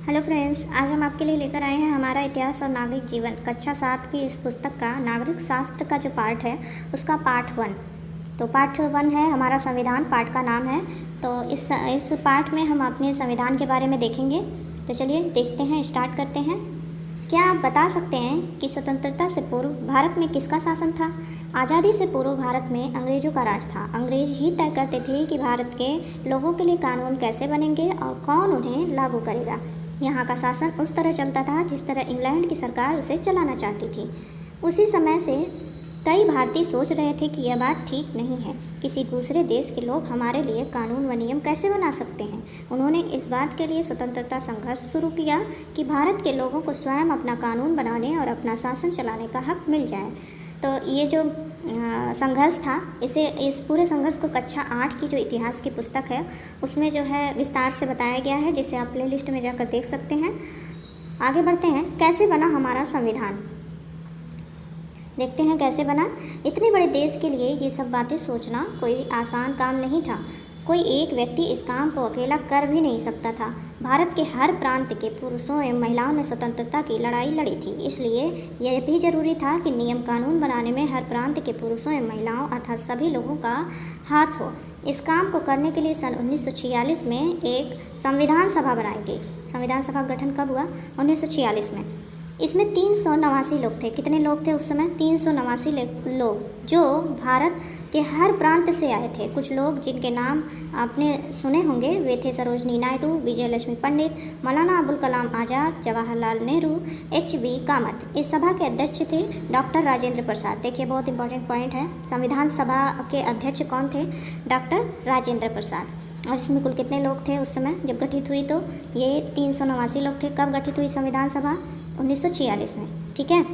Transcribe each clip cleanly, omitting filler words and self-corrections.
Hello friends, आज हम आपके लिए लेकर आए हैं हमारा इतिहास और नागरिक जीवन कक्षा 7 की इस पुस्तक का नागरिक शास्त्र का जो पार्ट है उसका पार्ट 1। तो पार्ट 1 है हमारा संविधान, पार्ट का नाम है। तो इस पार्ट में हम अपने संविधान के बारे में देखेंगे। तो चलिए देखते हैं, स्टार्ट करते हैं। क्या आप बता सकते हैं कि स्वतंत्रता से पूर्व भारत में किसका शासन था? आज़ादी से पूर्व भारत में अंग्रेज़ों का राज था। अंग्रेज ही तय करते थे कि भारत के लोगों के लिए कानून कैसे बनेंगे और कौन उन्हें लागू करेगा। यहाँ का शासन उस तरह चलता था जिस तरह इंग्लैंड की सरकार उसे चलाना चाहती थी। उसी समय से कई भारतीय सोच रहे थे कि यह बात ठीक नहीं है, किसी दूसरे देश के लोग हमारे लिए कानून व नियम कैसे बना सकते हैं। उन्होंने इस बात के लिए स्वतंत्रता संघर्ष शुरू किया कि भारत के लोगों को स्वयं अपना कानून बनाने और अपना शासन चलाने का हक मिल जाए। तो ये जो संघर्ष था, इस पूरे संघर्ष को कक्षा 8 की जो इतिहास की पुस्तक है उसमें जो है विस्तार से बताया गया है, जिसे आप प्ले लिस्ट में जाकर देख सकते हैं। आगे बढ़ते हैं, कैसे बना हमारा संविधान। देखते हैं कैसे बना। इतने बड़े देश के लिए ये सब बातें सोचना कोई आसान काम नहीं था। कोई एक व्यक्ति इस काम को अकेला कर भी नहीं सकता था। भारत के हर प्रांत के पुरुषों एवं महिलाओं ने स्वतंत्रता की लड़ाई लड़ी थी, इसलिए यह भी जरूरी था कि नियम कानून बनाने में हर प्रांत के पुरुषों एवं महिलाओं अर्थात सभी लोगों का हाथ हो। इस काम को करने के लिए सन 1946 में एक संविधान सभा बनाई गई। संविधान सभा का गठन कब हुआ? 1946 में। इसमें 389 लोग थे। कितने लोग थे उस समय? 389 लोग, जो भारत के हर प्रांत से आए थे। कुछ लोग जिनके नाम आपने सुने होंगे वे थे सरोजनी नायडू, विजय लक्ष्मी पंडित, मौलाना अबुल कलाम आज़ाद, जवाहरलाल नेहरू, HB कामत। इस सभा के अध्यक्ष थे डॉक्टर राजेंद्र प्रसाद। देखिए, बहुत इंपॉर्टेंट पॉइंट है, संविधान सभा के अध्यक्ष कौन थे? डॉक्टर राजेंद्र प्रसाद। और इसमें कुल कितने लोग थे उस समय जब गठित हुई? तो ये 389 लोग थे। कब गठित हुई संविधान सभा? 1946 में। ठीक है।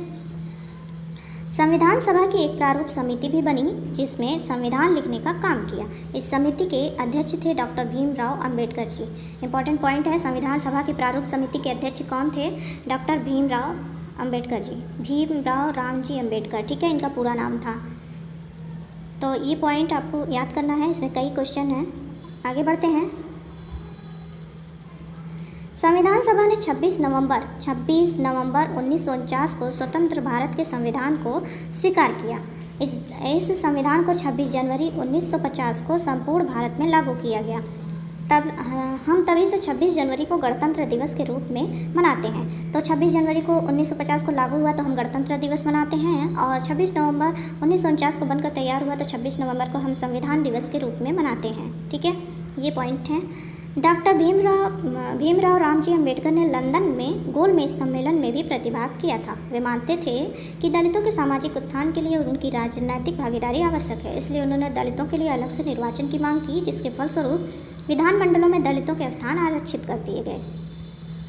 संविधान सभा की एक प्रारूप समिति भी बनी जिसमें संविधान लिखने का काम किया। इस समिति के अध्यक्ष थे doctor Bhimrao Ambedkar ji. Important point है, संविधान सभा की प्रारूप समिति के अध्यक्ष कौन थे? डॉक्टर भीमराव अंबेडकर जी, भीमराव रामजी अंबेडकर। ठीक है, इनका पूरा नाम था। तो ये पॉइंट आपको याद करना है, इसमें कई क्वेश्चन हैं। आगे बढ़ते हैं। संविधान सभा ने 26 नवंबर 1949 को स्वतंत्र भारत के संविधान को स्वीकार किया। इस संविधान को 26 जनवरी 1950 को संपूर्ण भारत में लागू किया गया। हम तभी से 26 जनवरी को गणतंत्र दिवस के रूप में मनाते हैं। तो 26 जनवरी को 1950 को लागू हुआ तो हम गणतंत्र दिवस मनाते हैं, और 26 नवंबर 1949 को बनकर तैयार हुआ तो 26 नवंबर को हम संविधान दिवस के रूप में मनाते हैं। ठीक है, ये पॉइंट है। डॉक्टर भीमराव रामजी अंबेडकर ने लंदन में गोलमेज सम्मेलन में भी प्रतिभाग किया था। वे मानते थे कि दलितों के सामाजिक उत्थान के लिए उनकी राजनीतिक भागीदारी आवश्यक है, इसलिए उन्होंने दलितों के लिए अलग से निर्वाचन की मांग की, जिसके फलस्वरूप विधानमंडलों में दलितों के स्थान आरक्षित कर दिए गए।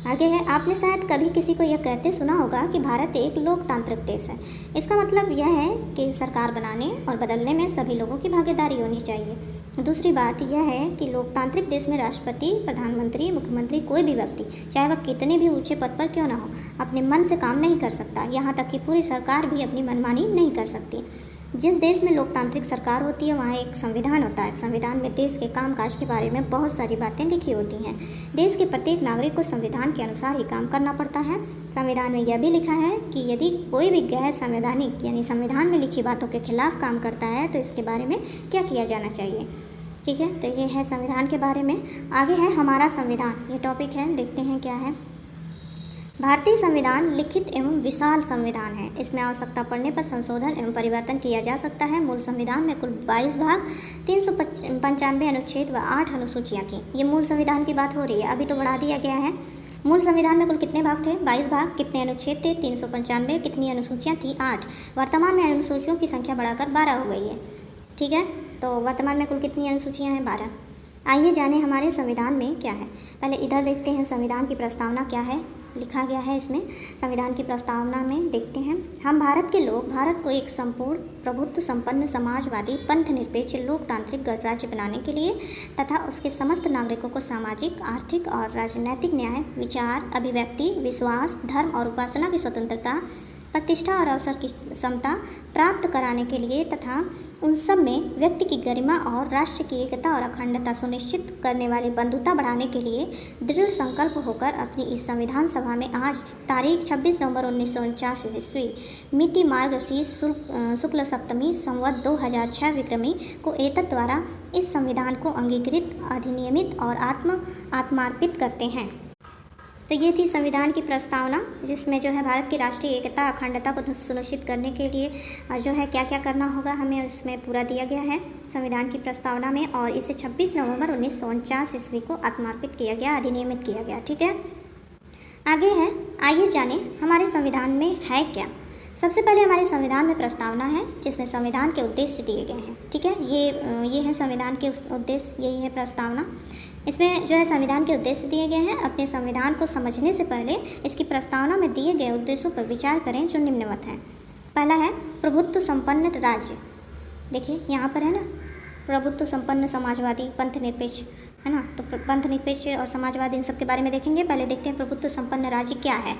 आगे है, आपने शायद कभी किसी को यह कहते सुना होगा कि भारत एक लोकतांत्रिक देश है। इसका मतलब यह है कि सरकार बनाने और बदलने में सभी लोगों की भागीदारी होनी चाहिए। दूसरी बात यह है कि लोकतांत्रिक देश में राष्ट्रपति, प्रधानमंत्री, मुख्यमंत्री, कोई भी व्यक्ति, चाहे वह कितने भी ऊंचे पद पर क्यों ना हो, अपने मन से काम नहीं कर सकता। यहाँ तक कि पूरी सरकार भी अपनी मनमानी नहीं कर सकती। जिस देश में लोकतांत्रिक सरकार होती है वहाँ एक संविधान होता है। संविधान में देश के कामकाज के बारे में बहुत सारी बातें लिखी होती हैं। देश के प्रत्येक नागरिक को संविधान के अनुसार ही काम करना पड़ता है। संविधान में यह भी लिखा है कि यदि कोई भी गैर संवैधानिक यानी संविधान में लिखी बातों के खिलाफ काम करता है तो इसके बारे में क्या किया जाना चाहिए। ठीक है, तो ये है संविधान के बारे में। आगे है हमारा संविधान, ये टॉपिक है, देखते हैं क्या है। भारतीय संविधान लिखित एवं विशाल संविधान है। इसमें आवश्यकता पड़ने पर संशोधन एवं परिवर्तन किया जा सकता है। मूल संविधान में कुल 22 भाग, 395 अनुच्छेद व 8 अनुसूचियाँ थीं। ये मूल संविधान की बात हो रही है, अभी तो बढ़ा दिया गया है। मूल संविधान में कुल कितने भाग थे? 22 भाग। कितने अनुच्छेद थे? 395। कितनी अनुसूचियाँ थी? 8। वर्तमान में अनुसूचियों की संख्या बढ़ाकर 12 हो गई है। ठीक है, तो वर्तमान में कुल कितनी अनुसूचियाँ हैं? 12। आइए जाने हमारे संविधान में क्या है। पहले इधर देखते हैं संविधान की प्रस्तावना क्या है, लिखा गया है इसमें। संविधान की प्रस्तावना में देखते हैं, हम भारत के लोग भारत को एक संपूर्ण प्रभुत्व संपन्न समाजवादी पंथ निरपेक्ष लोकतांत्रिक गणराज्य बनाने के लिए तथा उसके समस्त नागरिकों को सामाजिक, आर्थिक और राजनैतिक न्याय, विचार, अभिव्यक्ति, विश्वास, धर्म और उपासना की स्वतंत्रता प्रतिष्ठा और अवसर की समता प्राप्त कराने के लिए तथा उन सब में व्यक्ति की गरिमा और राष्ट्र की एकता और अखंडता सुनिश्चित करने वाली बंधुता बढ़ाने के लिए दृढ़ संकल्प होकर अपनी इस संविधान सभा में आज तारीख 26 नवंबर 1949 ईस्वी मिति मार्गशीर्ष शुक्ल सप्तमी संवत 2006 विक्रमी को एतद द्वारा इस संविधान को अंगीकृत अधिनियमित और आत्मार्पित करते हैं। तो ये थी संविधान की प्रस्तावना, जिसमें जो है भारत की राष्ट्रीय एकता अखंडता को सुनिश्चित करने के लिए जो है क्या क्या करना होगा हमें इसमें पूरा दिया गया है संविधान की प्रस्तावना में, और इसे 26 नवंबर 1949 ईस्वी को आत्मार्पित किया गया, अधिनियमित किया गया। ठीक है, आगे है, आइए जाने हमारे संविधान में है क्या। सबसे पहले हमारे संविधान में प्रस्तावना है जिसमें संविधान के उद्देश्य दिए गए हैं। ठीक है, ये है संविधान के उद्देश्य, यही है प्रस्तावना। इसमें जो है संविधान के उद्देश्य दिए गए हैं। अपने संविधान को समझने से पहले इसकी प्रस्तावना में दिए गए उद्देश्यों पर विचार करें जो निम्नवत हैं। पहला है प्रभुत्व संपन्न राज्य। देखिए यहाँ पर है ना, प्रभुत्व संपन्न समाजवादी पंथ निरपेक्ष, है ना। तो पंथ निरपेक्ष और समाजवादी इन सब के बारे में देखेंगे। पहले देखते हैं प्रभुत्व संपन्न राज्य क्या है।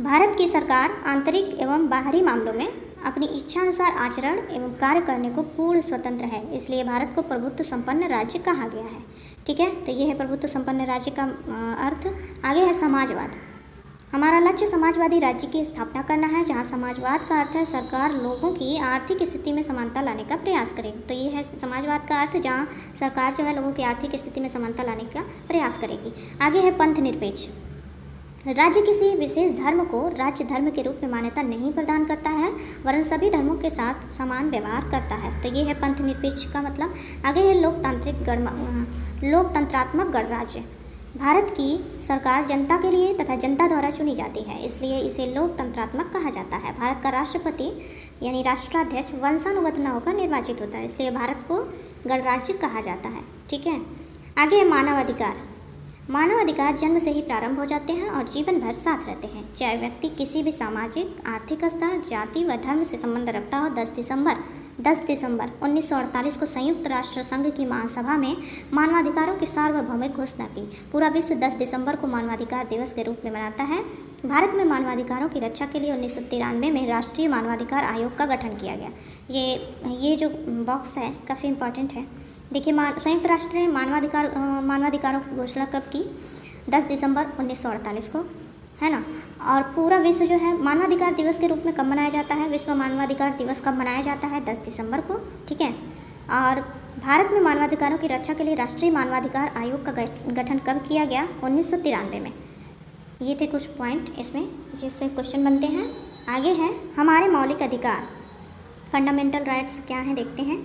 भारत की सरकार आंतरिक एवं बाहरी मामलों में अपनी इच्छानुसार आचरण एवं कार्य करने को पूर्ण स्वतंत्र है, इसलिए भारत को प्रभुत्व संपन्न राज्य कहा गया है। ठीक है, तो ये है प्रभुत्व संपन्न राज्य का अर्थ। आगे है समाजवाद। हमारा लक्ष्य समाजवादी राज्य की स्थापना करना है, जहाँ समाजवाद का अर्थ है सरकार लोगों की आर्थिक स्थिति में समानता लाने का प्रयास करे। तो ये है समाजवाद का अर्थ, जहाँ सरकार जो है लोगों की आर्थिक स्थिति में समानता लाने का प्रयास करेगी। आगे है पंथ निरपेक्ष। राज्य किसी विशेष धर्म को राज्य धर्म के रूप में मान्यता नहीं प्रदान करता है, वरन सभी धर्मों के साथ समान व्यवहार करता है। तो ये है पंथ निरपेक्ष का मतलब। आगे है लोकतंत्रात्मक गणराज्य। भारत की सरकार जनता के लिए तथा जनता द्वारा चुनी जाती है, इसलिए इसे लोकतंत्रात्मक कहा जाता है। भारत का राष्ट्रपति यानी राष्ट्राध्यक्ष वंशानुगत न होकर निर्वाचित होता है, इसलिए भारत को गणराज्य कहा जाता है। ठीक है, आगे है मानव अधिकार। मानव अधिकार जन्म से ही प्रारंभ हो जाते हैं और जीवन भर साथ रहते हैं, चाहे व्यक्ति किसी भी सामाजिक, आर्थिक स्तर, जाति व धर्म से संबंध रखता हो। 10 दिसंबर 1948 को संयुक्त राष्ट्र संघ की महासभा में मानवाधिकारों की सार्वभौमिक घोषणा की। पूरा विश्व 10 दिसंबर को मानवाधिकार दिवस के रूप में मनाता है। भारत में मानवाधिकारों की रक्षा के लिए 1993 में राष्ट्रीय मानवाधिकार आयोग का गठन किया गया। ये जो बॉक्स है काफ़ी इम्पॉर्टेंट है। देखिए, संयुक्त राष्ट्र ने मानवाधिकारों की घोषणा कब की? 10 दिसंबर 1948 को, है ना। और पूरा विश्व जो है मानवाधिकार दिवस के रूप में कब मनाया जाता है? विश्व मानवाधिकार दिवस कब मनाया जाता है? 10 दिसंबर को। ठीक है, और भारत में मानवाधिकारों की रक्षा के लिए राष्ट्रीय मानवाधिकार आयोग का गठन कब किया गया? 1993 में। ये थे कुछ पॉइंट इसमें जिससे क्वेश्चन बनते हैं। आगे है हमारे मौलिक अधिकार, फंडामेंटल राइट्स क्या हैं देखते हैं।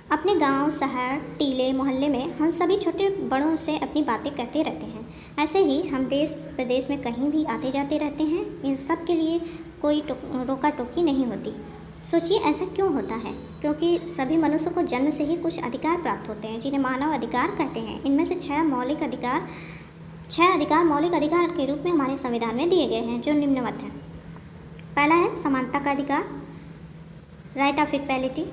अपने गांव, शहर, टीले, मोहल्ले में हम सभी छोटे बड़ों से अपनी बातें कहते रहते हैं। ऐसे ही हम देश प्रदेश में कहीं भी आते जाते रहते हैं। इन सब के लिए कोई रोका टोकी नहीं होती। सोचिए ऐसा क्यों होता है? क्योंकि सभी मनुष्यों को जन्म से ही कुछ अधिकार प्राप्त होते हैं जिन्हें मानव अधिकार कहते हैं। इनमें से 6 मौलिक अधिकार मौलिक अधिकार के रूप में हमारे संविधान में दिए गए हैं जो निम्नवत हैं। पहला है समानता का अधिकार, राइट ऑफ इक्वालिटी।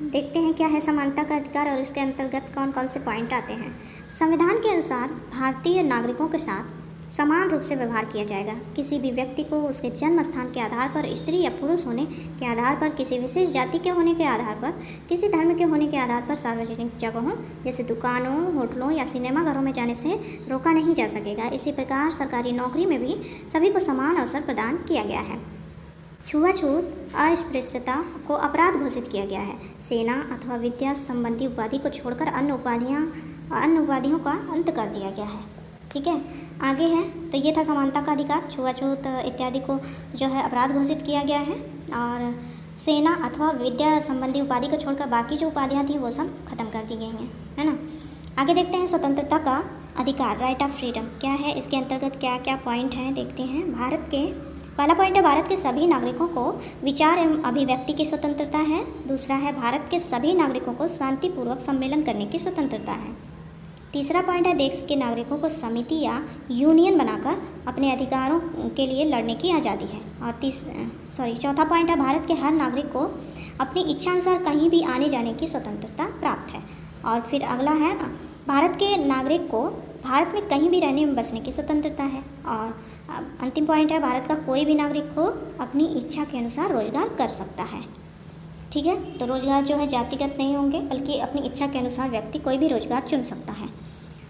देखते हैं क्या है समानता का अधिकार और इसके अंतर्गत कौन कौन से पॉइंट आते हैं। संविधान के अनुसार भारतीय नागरिकों के साथ समान रूप से व्यवहार किया जाएगा। किसी भी व्यक्ति को उसके जन्म स्थान के आधार पर, स्त्री या पुरुष होने के आधार पर, किसी विशेष जाति के होने के आधार पर, किसी धर्म के होने के आधार पर सार्वजनिक जगहों जैसे दुकानों, होटलों या सिनेमा घरों में जाने से रोका नहीं जा सकेगा। इसी प्रकार सरकारी नौकरी में भी सभी को समान अवसर प्रदान किया गया है। छुआछूत, अस्पृश्यता को अपराध घोषित किया गया है। सेना अथवा विद्या संबंधी उपाधि को छोड़कर अन्य उपाधियों का अंत कर दिया गया है। ठीक है, आगे है, तो ये था समानता का अधिकार। छुआछूत इत्यादि को जो है अपराध घोषित किया गया है और सेना अथवा विद्या संबंधी उपाधि को छोड़कर बाकी जो उपाधियाँ थी वो सब खत्म कर दी गई हैं, है ना। आगे देखते हैं स्वतंत्रता का अधिकार, राइट ऑफ फ्रीडम क्या है, इसके अंतर्गत क्या क्या पॉइंट हैं देखते हैं। पहला पॉइंट है भारत के सभी नागरिकों को विचार एवं अभिव्यक्ति की स्वतंत्रता है। दूसरा है भारत के सभी नागरिकों को शांतिपूर्वक सम्मेलन करने की स्वतंत्रता है। तीसरा पॉइंट है देश के नागरिकों को समिति या यूनियन बनाकर अपने अधिकारों के लिए लड़ने की आज़ादी है। और चौथा पॉइंट है भारत के हर नागरिक को अपनी इच्छा अनुसार कहीं भी आने जाने की स्वतंत्रता प्राप्त है। और फिर अगला है भारत के नागरिक को भारत में कहीं भी रहने में बसने की स्वतंत्रता है। और अंतिम पॉइंट है, भारत का कोई भी नागरिक को अपनी इच्छा के अनुसार रोजगार कर सकता है। ठीक है, तो रोजगार जो है जातिगत नहीं होंगे, बल्कि अपनी इच्छा के अनुसार व्यक्ति कोई भी रोजगार चुन सकता है।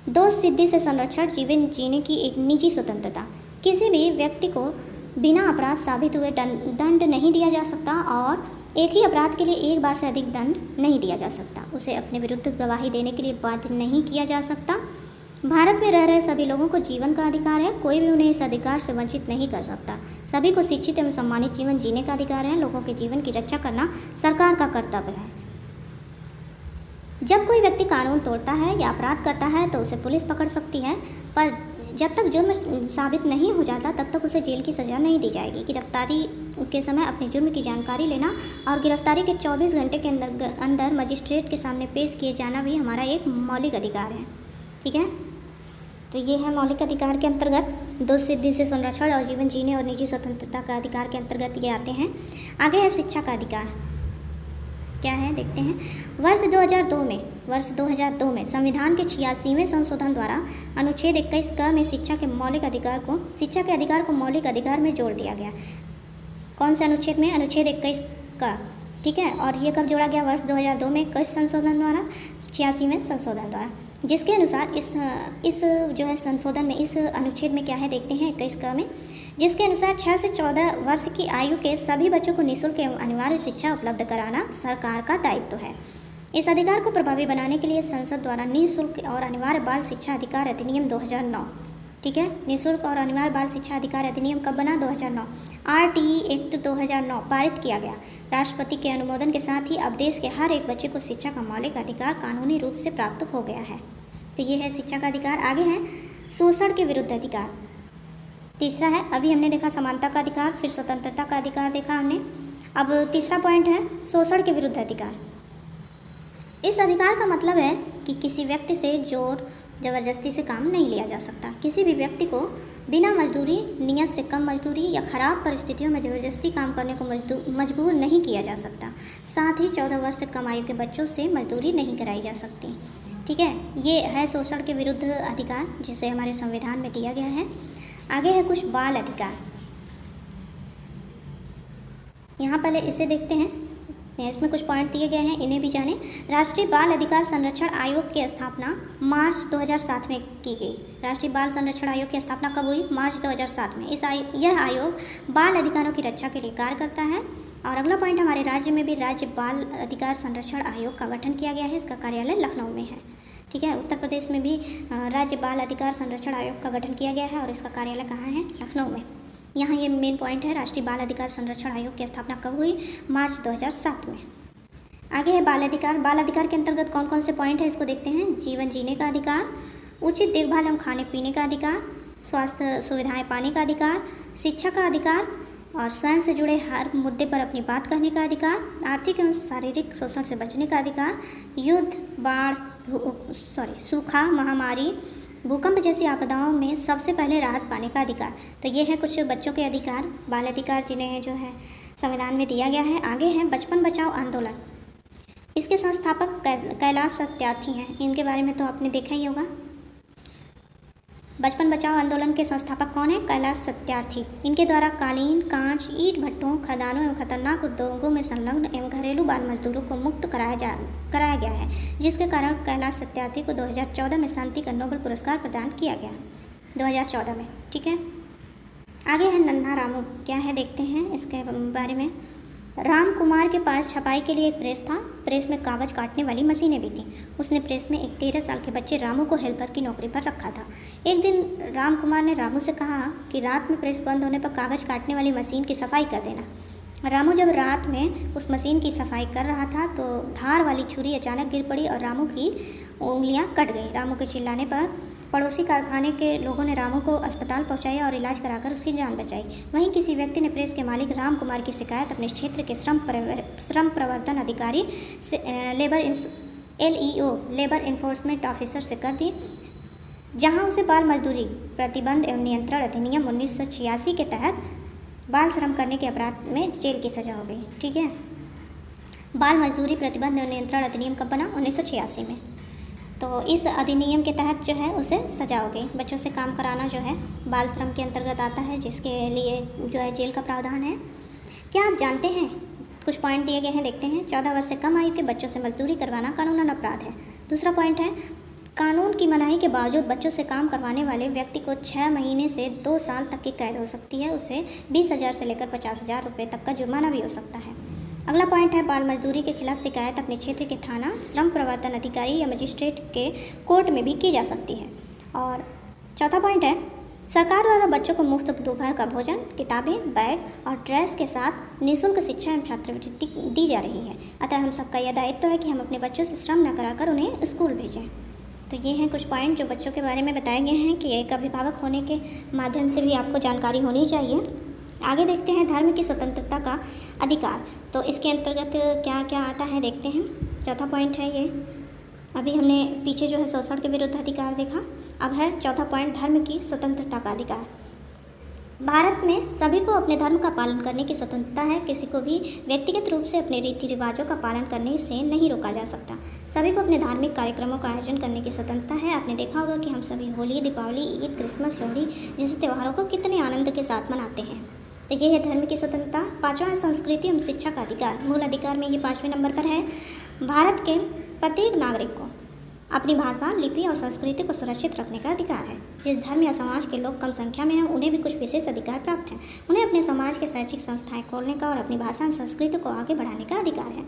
दोष सिद्धि से संरक्षण जीवन जीने की एक निजी स्वतंत्रता। किसी भी व्यक्ति को बिना अपराध साबित हुए दंड नहीं दिया जा सकता और एक ही अपराध के लिए एक बार से अधिक दंड नहीं दिया जा सकता। उसे अपने विरुद्ध गवाही देने के लिए बाध्य नहीं किया जा सकता। भारत में रह रहे सभी लोगों को जीवन का अधिकार है, कोई भी उन्हें इस अधिकार से वंचित नहीं कर सकता। सभी को शिक्षित एवं सम्मानित जीवन जीने का अधिकार है। लोगों के जीवन की रक्षा करना सरकार का कर्तव्य है। जब कोई व्यक्ति कानून तोड़ता है या अपराध करता है तो उसे पुलिस पकड़ सकती है, पर जब तक जुर्म साबित नहीं हो जाता तब तक उसे जेल की सज़ा नहीं दी जाएगी। गिरफ्तारी के समय अपने जुर्म की जानकारी लेना और गिरफ्तारी के 24 घंटे के अंदर मजिस्ट्रेट के सामने पेश किए जाना भी हमारा एक मौलिक अधिकार है। ठीक है, तो ये है मौलिक अधिकार के अंतर्गत दोष सिद्धि से संरक्षण और जीवन जीने और निजी स्वतंत्रता का अधिकार के अंतर्गत ये आते हैं। आगे है शिक्षा का अधिकार। क्या है देखते हैं। वर्ष 2002 में संविधान के 86वें संशोधन द्वारा अनुच्छेद 21 क में शिक्षा के अधिकार को मौलिक अधिकार में जोड़ दिया गया। कौन से अनुच्छेद में? अनुच्छेद 21 का। ठीक है, और ये कब जोड़ा गया? वर्ष 2002 में किस संशोधन द्वारा? 86वें संशोधन द्वारा, जिसके अनुसार इस जो है संशोधन में इस अनुच्छेद में क्या है देखते हैं 21 क में, जिसके अनुसार 6 से 14 वर्ष की आयु के सभी बच्चों को निःशुल्क एवं अनिवार्य शिक्षा उपलब्ध कराना सरकार का दायित्व है। इस अधिकार को प्रभावी बनाने के लिए संसद द्वारा निःशुल्क और अनिवार्य बाल शिक्षा अधिकार अधिनियम 2009, ठीक है, निःशुल्क और अनिवार्य बाल शिक्षा अधिकार अधिनियम कब बना? 2009। RTE एक्ट 2009 पारित किया गया। राष्ट्रपति के अनुमोदन के साथ ही अब देश के हर एक बच्चे को शिक्षा का मौलिक अधिकार कानूनी रूप से प्राप्त हो गया है। तो ये है शिक्षा का अधिकार। आगे है शोषण के विरुद्ध अधिकार। तीसरा है, अभी हमने देखा समानता का अधिकार, फिर स्वतंत्रता का अधिकार देखा हमने। अब तीसरा पॉइंट है शोषण के विरुद्ध अधिकार। इस अधिकार का मतलब है कि किसी व्यक्ति से जोर जबरदस्ती से काम नहीं लिया जा सकता। किसी भी व्यक्ति को बिना मजदूरी, नियत से कम मजदूरी या खराब परिस्थितियों में ज़बरदस्ती काम करने को मजबूर नहीं किया जा सकता। साथ ही 14 वर्ष से कम आयु के बच्चों से मजदूरी नहीं कराई जा सकती। ठीक है, ये है शोषण के विरुद्ध अधिकार जिसे हमारे संविधान में दिया गया है। आगे है कुछ बाल अधिकार। यहाँ पहले इसे देखते हैं, इसमें कुछ पॉइंट दिए गए हैं, इन्हें भी जानें। राष्ट्रीय बाल अधिकार संरक्षण आयोग की स्थापना मार्च 2007 में की गई। राष्ट्रीय बाल संरक्षण आयोग की स्थापना कब हुई? मार्च 2007 में। यह आयोग बाल अधिकारों की रक्षा के लिए कार्य करता है। और अगला पॉइंट, हमारे राज्य में भी राज्य बाल अधिकार संरक्षण आयोग का गठन किया गया है। इसका कार्यालय लखनऊ में है। ठीक है, उत्तर प्रदेश में भी राज्य बाल अधिकार संरक्षण आयोग का गठन किया गया है और इसका कार्यालय कहाँ है? लखनऊ में। यहाँ ये मेन पॉइंट है, राष्ट्रीय बाल अधिकार संरक्षण आयोग की स्थापना कब हुई? मार्च 2007 में। आगे है बाल अधिकार। बाल अधिकार के अंतर्गत कौन कौन से पॉइंट है इसको देखते हैं। जीवन जीने का अधिकार, उचित देखभाल एवं खाने पीने का अधिकार, स्वास्थ्य सुविधाएं पाने का अधिकार, शिक्षा का अधिकार और स्वयं से जुड़े हर मुद्दे पर अपनी बात कहने का अधिकार, आर्थिक एवं शारीरिक शोषण से बचने का अधिकार, युद्ध, बाढ़, सूखा, महामारी, भूकंप जैसी आपदाओं में सबसे पहले राहत पाने का अधिकार। तो ये है कुछ बच्चों के अधिकार, बाल अधिकार जिन्हें जो है संविधान में दिया गया है। आगे है बचपन बचाओ आंदोलन। इसके संस्थापक कैलाश सत्यार्थी हैं। इनके बारे में तो आपने देखा ही होगा। बचपन बचाओ आंदोलन के संस्थापक कौन है? कैलाश सत्यार्थी। इनके द्वारा कालीन, कांच, ईंट भट्टों, खदानों एवं खतरनाक उद्योगों में संलग्न एवं घरेलू बाल मजदूरों को मुक्त कराया गया है, जिसके कारण कैलाश सत्यार्थी को 2014 में शांति का नोबेल पुरस्कार प्रदान किया गया। 2014 में। ठीक है, आगे है नन्हा रामू। क्या है देखते हैं इसके बारे में। राम कुमार के पास छपाई के लिए एक प्रेस था। प्रेस में कागज़ काटने वाली मशीनें भी थीं। उसने प्रेस में एक 13 साल के बच्चे रामू को हेल्पर की नौकरी पर रखा था। एक दिन राम कुमार ने रामू से कहा कि रात में प्रेस बंद होने पर कागज़ काटने वाली मशीन की सफाई कर देना। रामू जब रात में उस मशीन की सफाई कर रहा था तो धार वाली छुरी अचानक गिर पड़ी और रामू की उंगलियां कट गई। रामू के चिल्लाने पर पड़ोसी कारखाने के लोगों ने रामू को अस्पताल पहुंचाया और इलाज कराकर उसकी जान बचाई। वहीं किसी व्यक्ति ने प्रेस के मालिक राम कुमार की शिकायत अपने क्षेत्र के श्रम प्रवर्तन अधिकारी से लेबर इन्फोर्समेंट ऑफिसर से कर दी, जहां उसे बाल मजदूरी प्रतिबंध एवं नियंत्रण अधिनियम 1986 के तहत बाल श्रम करने के अपराध में जेल की सजा हो गई। ठीक है, बाल मजदूरी प्रतिबंध एवं नियंत्रण अधिनियम कब बना? 1986 में। तो इस अधिनियम के तहत जो है उसे सजा होगी। बच्चों से काम कराना जो है बाल श्रम के अंतर्गत आता है, जिसके लिए जो है जेल का प्रावधान है। क्या आप जानते हैं, कुछ पॉइंट दिए गए हैं, देखते हैं। 14 वर्ष से कम आयु के बच्चों से मजदूरी करवाना कानूनन अपराध है। दूसरा पॉइंट है, कानून की मनाही के बावजूद बच्चों से काम करवाने वाले व्यक्ति को 6 महीने से 2 साल तक की कैद हो सकती है। उसे 20,000 से लेकर 50,000 रुपये तक का जुर्माना भी हो सकता है। अगला पॉइंट है, बाल मजदूरी के खिलाफ शिकायत अपने क्षेत्र के थाना, श्रम प्रवर्तन अधिकारी या मजिस्ट्रेट के कोर्ट में भी की जा सकती है। और चौथा पॉइंट है, सरकार द्वारा बच्चों को मुफ्त दोपहर का भोजन, किताबें, बैग और ड्रेस के साथ निःशुल्क शिक्षा एवं छात्रवृत्ति दी जा रही है। अतः हम सबका यह दायित्व है कि हम अपने बच्चों से श्रम न कराकर उन्हें स्कूल भेजें। तो ये हैं कुछ पॉइंट जो बच्चों के बारे में बताए गए हैं कि एक अभिभावक होने के माध्यम से भी आपको जानकारी होनी चाहिए। आगे देखते हैं, धर्म की स्वतंत्रता का अधिकार। तो इसके अंतर्गत क्या क्या आता है देखते हैं। चौथा पॉइंट है ये, अभी हमने पीछे जो है शोषण के विरुद्ध अधिकार देखा, अब है चौथा पॉइंट, धर्म की स्वतंत्रता का अधिकार। भारत में सभी को अपने धर्म का पालन करने की स्वतंत्रता है। किसी को भी व्यक्तिगत रूप से अपने रीति रिवाजों का पालन करने से नहीं रोका जा सकता। सभी को अपने धार्मिक कार्यक्रमों का आयोजन करने की स्वतंत्रता है। आपने देखा होगा कि हम सभी होली, दीपावली, ईद, क्रिसमस, लोहड़ी जैसे त्योहारों को कितने आनंद के साथ मनाते हैं। तो ये है धर्म की स्वतंत्रता। पाँचवां है, संस्कृति एवं शिक्षा का अधिकार। मूल अधिकार में ये 5वें नंबर पर है। भारत के प्रत्येक नागरिक को अपनी भाषा, लिपि और संस्कृति को सुरक्षित रखने का अधिकार है। जिस धर्म या समाज के लोग कम संख्या में हैं, उन्हें भी कुछ विशेष अधिकार प्राप्त हैं। उन्हें अपने समाज के शैक्षिक संस्थाएं खोलने का और अपनी भाषा और संस्कृति को आगे बढ़ाने का अधिकार है।